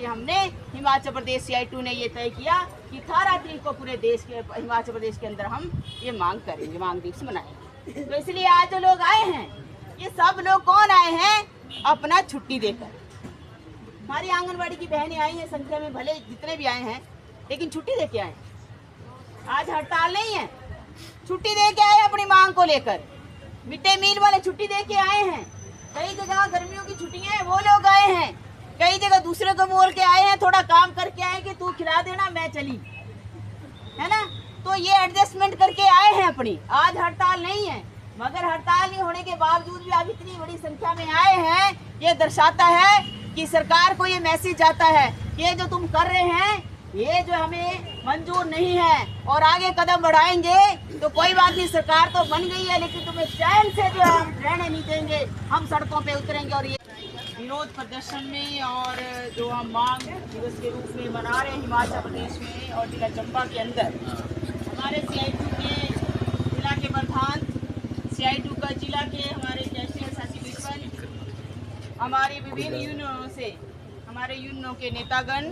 इसलिए हमने हिमाचल प्रदेश CI2 ने ये तय किया कि 18 तारीख को पूरे देश के हिमाचल प्रदेश के अंदर हम ये मांग करेंगे, मांग दिवस मनाएंगे। तो इसलिए आज जो लोग आए हैं, ये सब लोग कौन आए हैं? अपना छुट्टी देकर। हमारी आंगनबाड़ी की बहनें आई हैं संख्या में, भले जितने भी आए हैं, लेकिन छुट्टी दे के आए। आज हड़ताल नहीं है, छुट्टी दे के आए अपनी मांग को लेकर। मिड डे मील वाले छुट्टी दे के आए हैं। कई जगह गर्मियों की छुट्टियां हैं, वो लोग आए हैं। कई जगह दूसरे को बोल के आए हैं, थोड़ा काम करके आए कि तू खिला देना, मैं चली, है ना। तो ये एडजस्टमेंट करके आए हैं अपनी। आज हड़ताल नहीं है, मगर हड़ताल नहीं होने के बावजूद भी आप इतनी बड़ी संख्या में आए हैं, ये दर्शाता है कि सरकार को ये मैसेज जाता है कि ये जो तुम कर रहे हैं, ये जो हमें मंजूर नहीं है और आगे कदम बढ़ाएंगे तो कोई बात नहीं, सरकार तो बन गई है, लेकिन तुम्हें चैन से जो है हम रहने नहीं देंगे, हम सड़कों पे उतरेंगे। और ये विरोध प्रदर्शन में और जो हम मांग दिवस के रूप में मना रहे हैं हिमाचल प्रदेश में और जिला चंबा के अंदर, हमारे CI2 के जिला के प्रधान, CI2 का जिला के हमारे कैशियर साथी विश्वन, हमारे विभिन्न यूनियनों से, हमारे यूनियनों के नेतागण,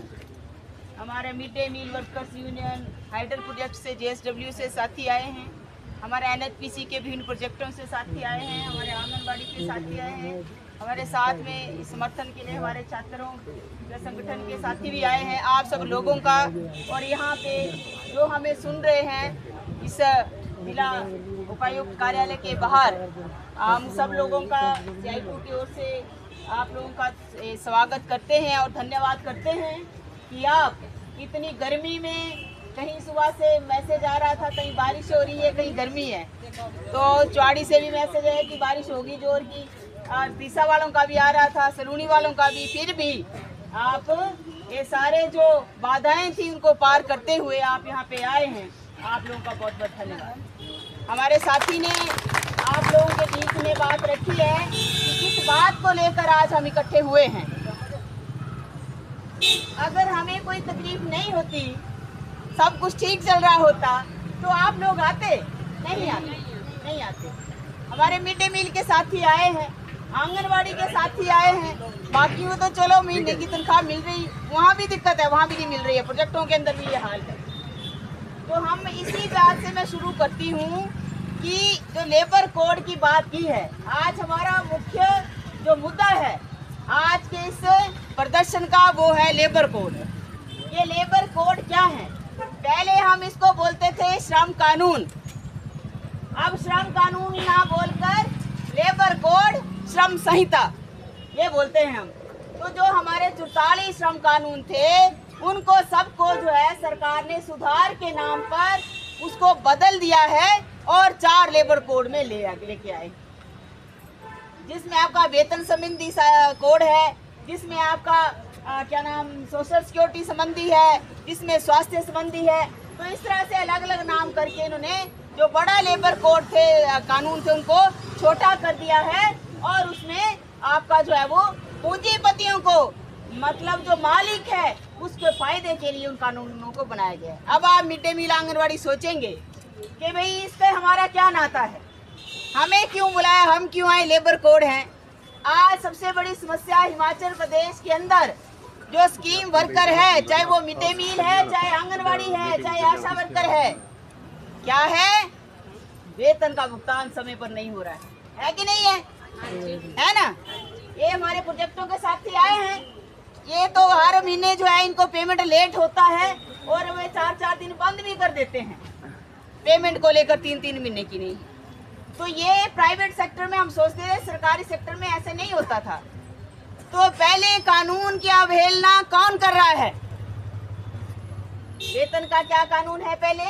हमारे mid day meal workers union, hydel project से, JSW से साथी आए हैं, हमारे NHPC के विभिन्न प्रोजेक्टों से साथी आए हैं, हमारे आंगनबाड़ी के साथी आए हैं, हमारे साथ में समर्थन के लिए हमारे छात्रों के संगठन के साथी भी आए हैं। आप सब लोगों का और यहाँ पे जो हमें सुन रहे हैं इस जिला उपायुक्त कार्यालय के बाहर, हम सब लोगों का CI2 की ओर से आप लोगों का स्वागत करते हैं और धन्यवाद करते हैं कि आप इतनी गर्मी में, कहीं सुबह से मैसेज आ रहा था कहीं बारिश हो रही है, कहीं गर्मी है, तो चौड़ी से भी मैसेज है कि बारिश होगी जोर की, और तीसा वालों का भी आ रहा था, सलूनी वालों का भी, फिर भी आप ये सारे जो बाधाएं थी उनको पार करते हुए आप यहाँ पे आए हैं। आप लोगों का बहुत बहुत धन्यवाद। हमारे साथी ने आप लोगों के बीच में बात रखी है कि किस बात को लेकर आज हम इकट्ठे हुए हैं। अगर हमें कोई तकलीफ नहीं होती, सब कुछ ठीक चल रहा होता, तो आप लोग आते? नहीं आते, नहीं आते। हमारे मिड डे मील के साथी आए हैं, आंगनवाड़ी के साथी आए हैं, बाकी वो तो चलो महीने की तनख्वाह मिल रही, वहाँ भी दिक्कत है, वहाँ भी नहीं मिल रही है, प्रोजेक्टों के अंदर भी ये हाल है। तो हम इसी बात से मैं शुरू करती हूँ कि जो लेबर कोड की बात की है, आज हमारा मुख्य जो मुद्दा है आज के इस प्रदर्शन का, वो है लेबर कोड। ये लेबर कोड क्या है? पहले हम इसको बोलते थे श्रम कानून, अब श्रम कानून ना बोलकर लेबर कोड, श्रम संहिता ये बोलते हैं हम। तो जो हमारे 44 श्रम कानून थे, उनको सबको जो है सरकार ने सुधार के नाम पर उसको बदल दिया है और 4 लेबर कोड में लेके आए, जिसमें आपका वेतन संबंधी कोड है, जिसमें आपका क्या नाम सोशल सिक्योरिटी संबंधी है, जिसमें स्वास्थ्य संबंधी है। तो इस तरह से अलग अलग नाम करके इन्होंने जो बड़ा लेबर कोड थे, कानून थे, उनको छोटा कर दिया है और उसमें आपका जो है वो पूंजीपतियों को, मतलब जो मालिक है, उसके फायदे के लिए उन कानूनों को बनाया गया है। अब आप मिड डे मील आंगनवाड़ी सोचेंगे कि भाई इससे हमारा क्या नाता है, हमें क्यों बुलाया, हम क्यों आए, लेबर कोड है। आज सबसे बड़ी समस्या हिमाचल प्रदेश के अंदर जो स्कीम वर्कर है, चाहे वो मिड डे मील है, चाहे आंगनवाड़ी है, चाहे आशा वर्कर है, क्या है? वेतन का भुगतान समय पर नहीं हो रहा है कि नहीं है? है ना। ये हमारे प्रोजेक्टों के साथी आए हैं, ये तो हर महीने जो है इनको पेमेंट लेट होता है और वे 4-4 दिन बंद भी कर देते हैं पेमेंट को लेकर, 3-3 महीने की नहीं। तो ये प्राइवेट सेक्टर में हम सोचते थे, सरकारी सेक्टर में ऐसे नहीं होता था। तो पहले कानून की अवहेलना कौन कर रहा है? वेतन का क्या कानून है? पहले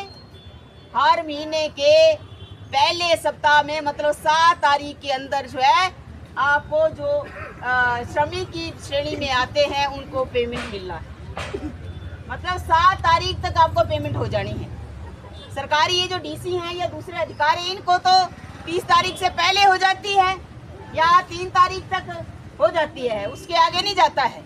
हर महीने के पहले सप्ताह में, मतलब 7 तारीख के अंदर जो है आपको जो श्रमिक की श्रेणी में आते हैं उनको पेमेंट मिलना है, मतलब 7 तारीख तक आपको पेमेंट हो जानी है। सरकारी ये जो DC हैं या दूसरे अधिकारी, इनको तो 30 तारीख से पहले हो जाती है या 3 तारीख तक हो जाती है, उसके आगे नहीं जाता है।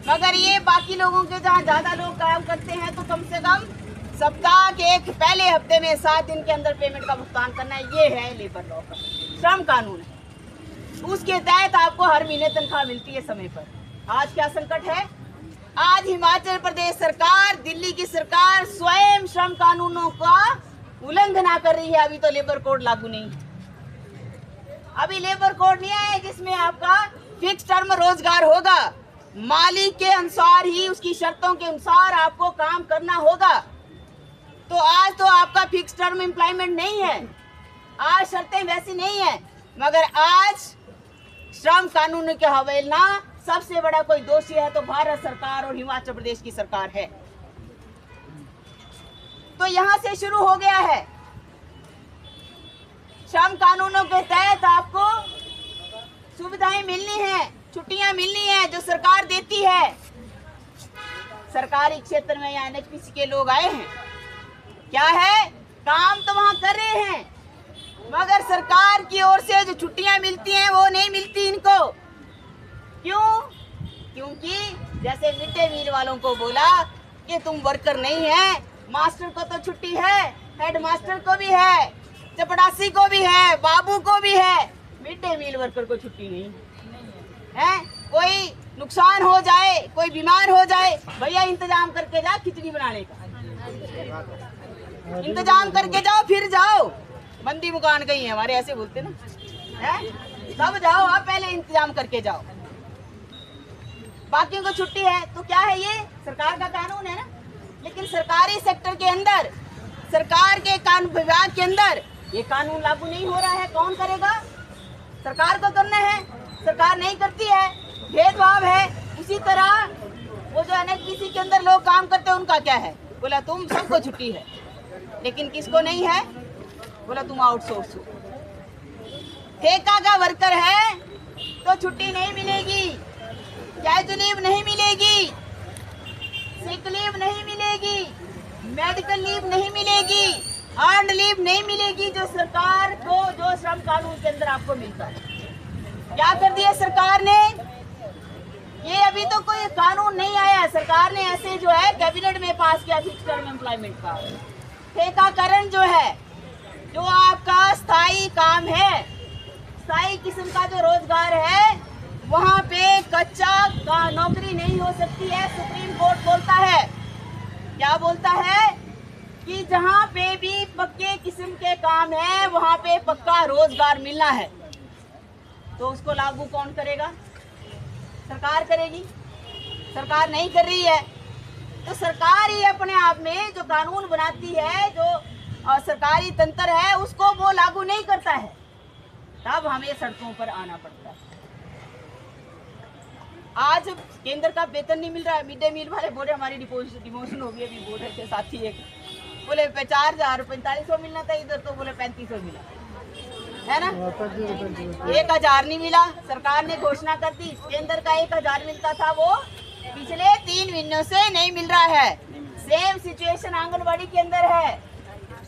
मगर ये बाकी लोगों के जहाँ ज़्यादा लोग काम करते हैं तो कम से कम सप्ताह के एक पहले हफ्ते में 7 दिन के अंदर पेमेंट का भुगतान करना है। ये है लेबर लॉ का श्रम कानून है, उसके तहत आपको हर महीने तनख्वाह मिलती है समय पर। आज क्या संकट है? आज हिमाचल प्रदेश सरकार, दिल्ली की सरकार स्वयं श्रम कानूनों का उल्लंघन कर रही है। अभी तो लेबर कोड लागू नहीं है, अभी लेबर कोड नहीं आया जिसमें आपका फिक्स टर्म रोजगार होगा, मालिक के अनुसार ही उसकी शर्तों के अनुसार आपको काम करना होगा। तो आज तो आपका फिक्स टर्म एम्प्लॉयमेंट नहीं है, आज शर्तें वैसी नहीं है, मगर आज श्रम कानून के अवहेलना सबसे बड़ा कोई दोषी है तो भारत सरकार और हिमाचल प्रदेश की सरकार है। तो यहां से शुरू हो गया है। श्रम कानूनों के तहत आपको सुविधाएं मिलनी है, छुट्टियां मिलनी है जो सरकार देती है। सरकारी क्षेत्र में या एनएचपीसी के लोग आए हैं, क्या है काम तो वहां कर रहे हैं, मगर सरकार की ओर से जो छुट्टियां मिलती हैं वो नहीं मिलती इनको। क्यों? क्योंकि जैसे मिड डे मील वालों को बोला कि तुम वर्कर नहीं है, मास्टर को तो छुट्टी है, हेड मास्टर को भी है, चपड़ासी को भी है, बाबू को भी है, मिड डे मील वर्कर को छुट्टी नहीं है। कोई नुकसान हो जाए, कोई बीमार हो जाए, भैया इंतजाम करके जा खिचड़ी बनाने का, इंतजाम करके जाओ फिर जाओ, बंदी मुकान गई है हमारे, ऐसे बोलते ना है, सब जाओ आप पहले इंतजाम करके जाओ, बाकियों को छुट्टी है। तो क्या है, ये सरकार का कानून है ना। लेकिन सरकारी सेक्टर के अंदर, सरकार के कानून विभाग के अंदर ये कानून लागू नहीं हो रहा है। कौन करेगा? सरकार को करना है, सरकार नहीं करती है, भेदभाव है। इसी तरह वो जो एनएचपीसी के अंदर लोग काम करते हैं उनका क्या है, बोला तुम सबको छुट्टी है, लेकिन किसको नहीं है, बोला तुम आउटसोर्स हो। ठेका का वर्कर है तो छुट्टी नहीं मिलेगी, कैजुअल लीव नहीं मिलेगी, सिक लीव नहीं मिलेगी, मेडिकल लीव नहीं मिलेगी, अर्न्ड लीव नहीं मिलेगी, जो सरकार को जो श्रम कानून के अंदर आपको मिलता है। क्या कर दिया सरकार ने? ये अभी तो कोई कानून नहीं आया, सरकार ने ऐसे जो है कैबिनेट में पास किया फिक्स टर्म एम्प्लॉयमेंट का। ठेकाकरण जो है, जो आपका स्थायी काम है, स्थायी किस्म का जो रोजगार है, वहाँ पे कच्चा का नौकरी नहीं हो सकती है। सुप्रीम कोर्ट बोलता है, क्या बोलता है कि जहाँ पे भी पक्के किस्म के काम है वहाँ पे पक्का रोजगार मिलना है। तो उसको लागू कौन करेगा? सरकार करेगी। सरकार नहीं कर रही है, तो सरकार ही अपने आप में जो कानून बनाती है, जो सरकारी तंत्र है, उसको वो लागू नहीं करता है, तब हमें सड़कों पर आना पड़ता है। आज केंद्र का वेतन नहीं मिल रहा है, मिड डे मील वाले बोले हमारी डिमोशन हो गई, अभी बोल रहे थे साथी एक, बोले 4000 4500 मिलना था, इधर तो बोले 3500 मिला है ना, 1000 नहीं मिला। सरकार ने घोषणा कर दी, केंद्र का 1000 मिलता था, वो पिछले 3 महीनों से नहीं मिल रहा है। सेम सिचुएशन आंगनबाड़ी के अंदर है,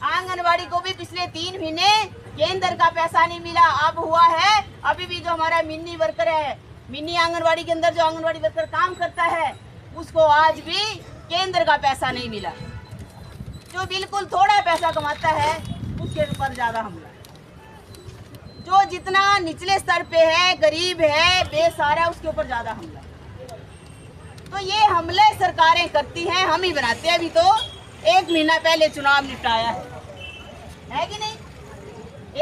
आंगनबाड़ी को भी पिछले 3 महीने केंद्र का पैसा नहीं मिला। अब हुआ है, अभी भी जो हमारा मिनी वर्कर है, मिनी आंगनबाड़ी के अंदर जो आंगनबाड़ी वर्कर काम करता है, उसको आज भी केंद्र का पैसा नहीं मिला। जो बिल्कुल थोड़ा पैसा कमाता है उसके ऊपर ज्यादा हमला, जो जितना निचले स्तर पे है, गरीब है, बेसहारा, उसके ऊपर ज्यादा हमला। तो ये हमले सरकारें करती हैं, हम ही बनाते हैं। अभी तो 1 महीना पहले चुनाव निपटाया है कि नहीं?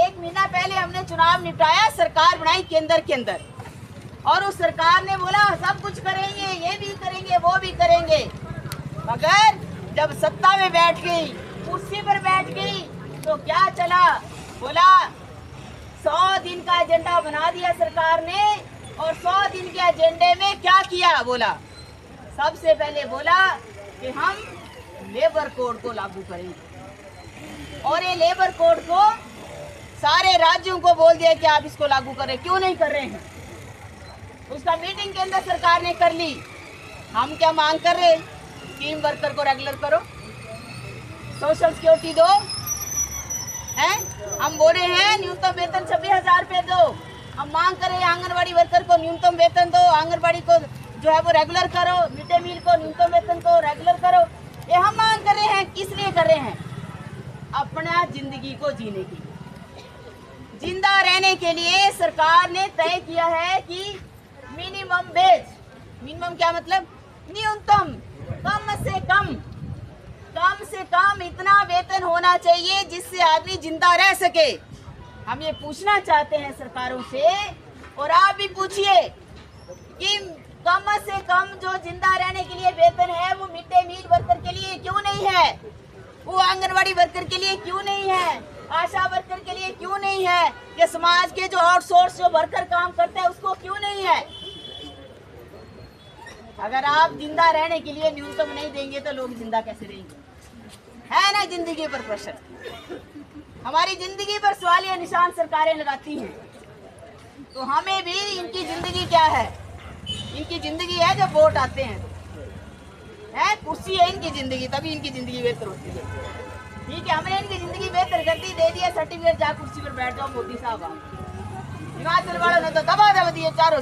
1 महीना पहले हमने चुनाव निपटाया, सरकार बनाई केंद्र के अंदर, और उस सरकार ने बोला सब कुछ करेंगे, ये भी करेंगे, वो भी करेंगे, मगर जब सत्ता में बैठ गई, कुर्सी पर बैठ गई, तो क्या चला? बोला 100 दिन का एजेंडा बना दिया सरकार ने, और 100 दिन के एजेंडे में क्या किया? बोला सबसे पहले बोला कि हम लेबर कोड को लागू करेंगे, और ये लेबर कोड को सारे राज्यों को बोल दिया कि आप इसको लागू करें। क्यों नहीं कर रहे हैं? उसका मीटिंग के अंदर सरकार ने कर ली। हम क्या मांग कर रहे? टीम वर्कर को रेगुलर करो, सोशल सिक्योरिटी दो, हैं? हम बोल रहे हैं न्यूनतम वेतन 26,000 रुपये दो। हम मांग कर रहे हैं आंगनबाड़ी वर्कर को न्यूनतम वेतन दो, आंगनबाड़ी को जो है वो रेगुलर करो, मिड डे मील को न्यूनतम वेतन को रेगुलर करो। ये हम मांग कर रहे हैं। किस लिए कर रहे हैं? अपना जिंदगी को जीने के लिए, जिंदा रहने के लिए सरकार ने तय किया है कि मिनिमम वेज, मिनिमम क्या मतलब? न्यूनतम से कम इतना वेतन होना चाहिए जिससे आदमी जिंदा रह सके। हम ये पूछना चाहते हैं सरकारों से, और आप भी पूछिए कि कम से कम जो जिंदा रहने के लिए वेतन है वो मिड डे मील वर्कर के लिए क्यों नहीं है, वो आंगनवाड़ी वर्कर के लिए क्यों नहीं है, आशा वर्कर के लिए क्यों नहीं है, कि समाज के जो आउटसोर्स जो वर्कर काम करते हैं उसको क्यों नहीं है। अगर आप जिंदा रहने के लिए न्यूनतम नहीं देंगे तो लोग जिंदा कैसे रहेंगे? है ना जिंदगी पर प्रश्न। हमारी जिंदगी पर सवालिया निशान सरकारें लगाती हैं, तो हमें भी इनकी जिंदगी क्या है? इनकी जिंदगी है जब वोट आते हैं, है कुर्सी है इनकी जिंदगी, तभी इनकी जिंदगी बेहतर होती है। ठीक है, हमने इनकी जिंदगी बेहतर कर दी, दे दिया सर्टिफिकेट, जा कुर्सी पर बैठ जाओ मोदी साहब। हिमाचल वालों ने तो दबा दिए चारों